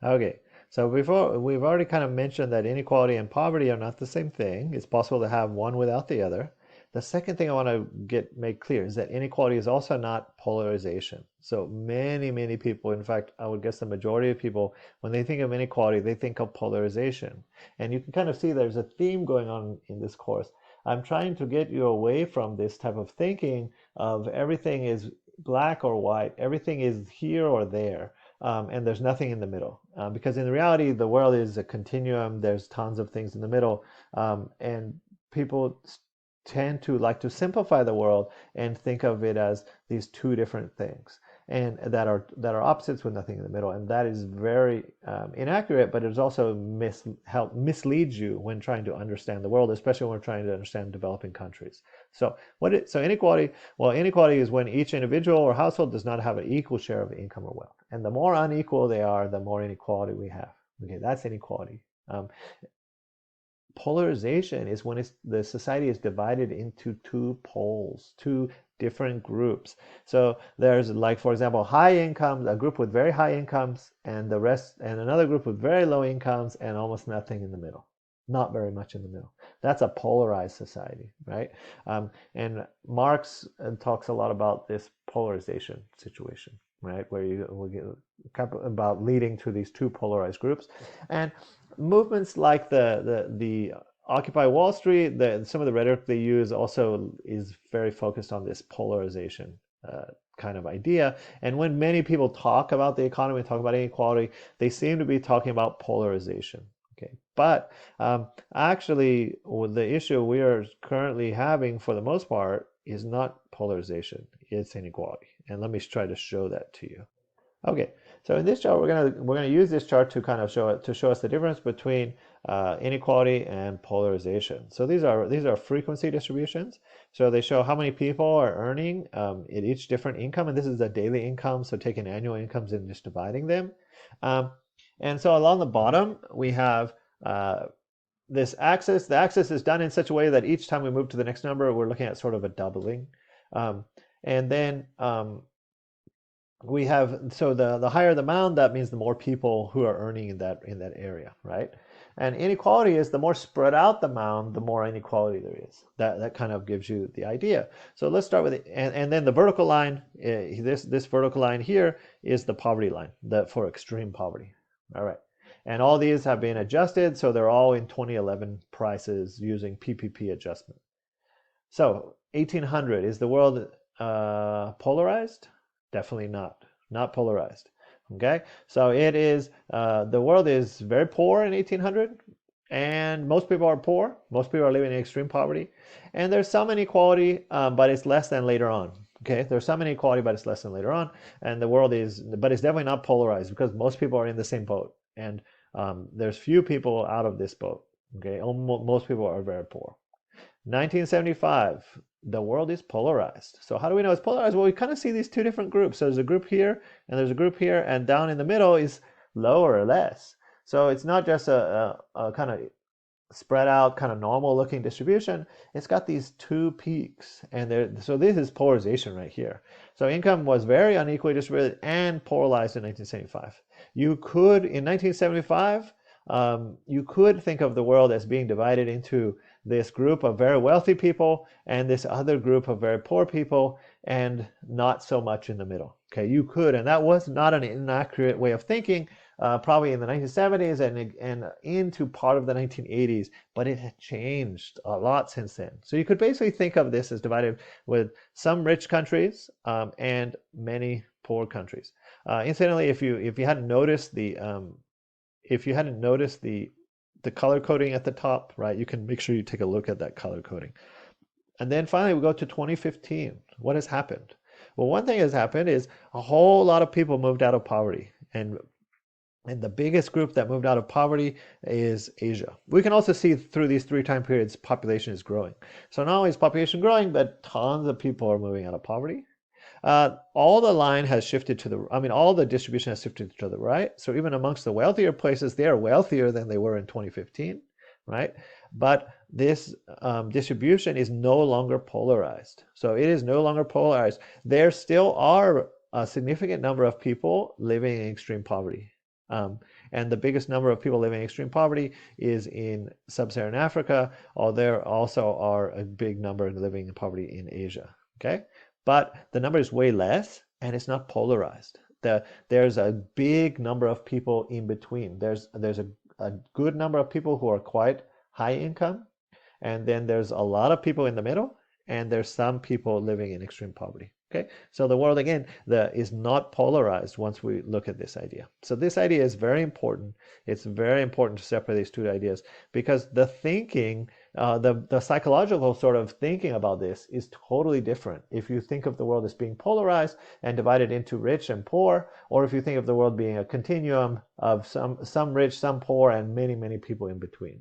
Okay, so before we've already kind of mentioned that inequality and poverty are not the same thing. It's possible to have one without the other. The second thing I want to make clear is that inequality is also not polarization. So many people, in fact, I would guess the majority of people, when they think of inequality, they think of polarization. And you can kind of see there's a theme going on in this course. I'm trying to get you away from this type of thinking of everything is black or white, everything is here or there, and there's nothing in the middle. Because in reality, the world is a continuum. There's tons of things in the middle, and people tend to like to simplify the world and think of it as these two different things, and that are opposites with nothing in the middle, and that is very inaccurate. But it's also misleads you when trying to understand the world, especially when we're trying to understand developing countries. So inequality, well, inequality is when each individual or household does not have an equal share of income or wealth, and the more unequal they are, the more inequality we have. Okay, that's inequality. Polarization is when the society is divided into two poles, two different groups. So there's, like, for example, high income, a group with very high incomes, and the rest, and another group with very low incomes, and almost nothing in the middle. Not very much in the middle. That's a polarized society, right? And Marx talks a lot about this polarization situation, right? Where we get about leading to these two polarized groups, and movements like the Occupy Wall Street, some of the rhetoric they use also is very focused on this polarization kind of idea. And when many people talk about the economy, talk about inequality, they seem to be talking about polarization. Okay, but actually, the issue we are currently having, for the most part, is not polarization; it's inequality. And let me try to show that to you. Okay, so in this chart, we're gonna use this chart to kind of show us the difference between inequality and polarization. So these are frequency distributions. So they show how many people are earning in each different income, and this is the daily income. So taking annual incomes and just dividing them. Um, and so along the bottom, we have this axis. The axis is done in such a way that each time we move to the next number, we're looking at sort of a doubling. And then we have, so the higher the amount, that means the more people who are earning in that area, right? And inequality is the more spread out the amount, the more inequality there is. That kind of gives you the idea. So let's start with it, and then the vertical line, this vertical line here is the poverty line, for extreme poverty. All right, and all these have been adjusted, so they're all in 2011 prices using PPP adjustment. So 1800, is the world polarized? Definitely not. Not polarized. Okay, so it is. The world is very poor in 1800, and most people are poor. Most people are living in extreme poverty, and there's some inequality, but it's less than later on. Okay, there's some inequality, but it's less than later on, and the world is, but it's definitely not polarized because most people are in the same boat, and there's few people out of this boat. Okay, most people are very poor. 1975, the world is polarized. So how do we know it's polarized? Well, we kind of see these two different groups. So there's a group here, and there's a group here, and down in the middle is lower or less. So it's not just a kind of spread out, kind of normal looking distribution. It's got these two peaks, and so this is polarization right here. So income was very unequally distributed and polarized in 1975. You could, in 1975, you could think of the world as being divided into this group of very wealthy people and this other group of very poor people, and not so much in the middle. Okay, you could, and that was not an inaccurate way of thinking, probably in the 1970s and into part of the 1980s, but it had changed a lot since then. So you could basically think of this as divided with some rich countries and many poor countries. Incidentally, if you hadn't noticed the color coding at the top, right, you can make sure you take a look at that color coding. And then finally, we go to 2015. What has happened? Well, one thing has happened is a whole lot of people moved out of poverty, and the biggest group that moved out of poverty is Asia. We can also see through these three time periods, population is growing. So not only is population growing, but tons of people are moving out of poverty. All the line has shifted to the, I mean, all the distribution has shifted to the right. So even amongst the wealthier places, they are wealthier than they were in 2015, right? But this distribution is no longer polarized. So it is no longer polarized. There still are a significant number of people living in extreme poverty. And the biggest number of people living in extreme poverty is in sub-Saharan Africa, or there also are a big number living in poverty in Asia. Okay, but the number is way less, and it's not polarized. There's a big number of people in between. There's a good number of people who are quite high income, and then there's a lot of people in the middle, and there's some people living in extreme poverty. Okay, so the world again is not polarized once we look at this idea. So this idea is very important. It's very important to separate these two ideas, because the thinking, the psychological sort of thinking about this is totally different if you think of the world as being polarized and divided into rich and poor, or if you think of the world being a continuum of some rich, some poor, and many people in between.